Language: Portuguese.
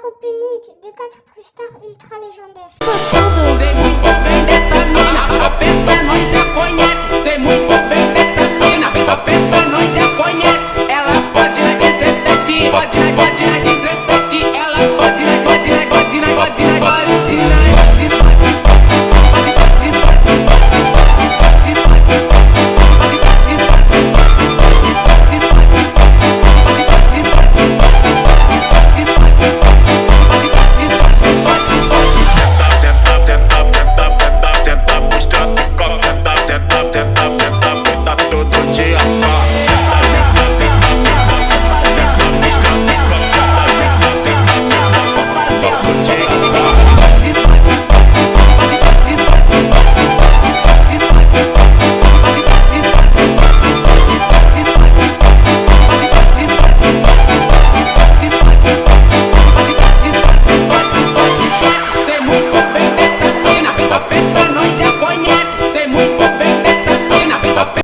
opening de 4 prestars ultra légendaires. Sei muito bem dessa mina, a peça nós já conhece. Sei muito bem dessa mina, a peça nós já conhece. Ela pode na 17, pode na 17. Ela pode na 17.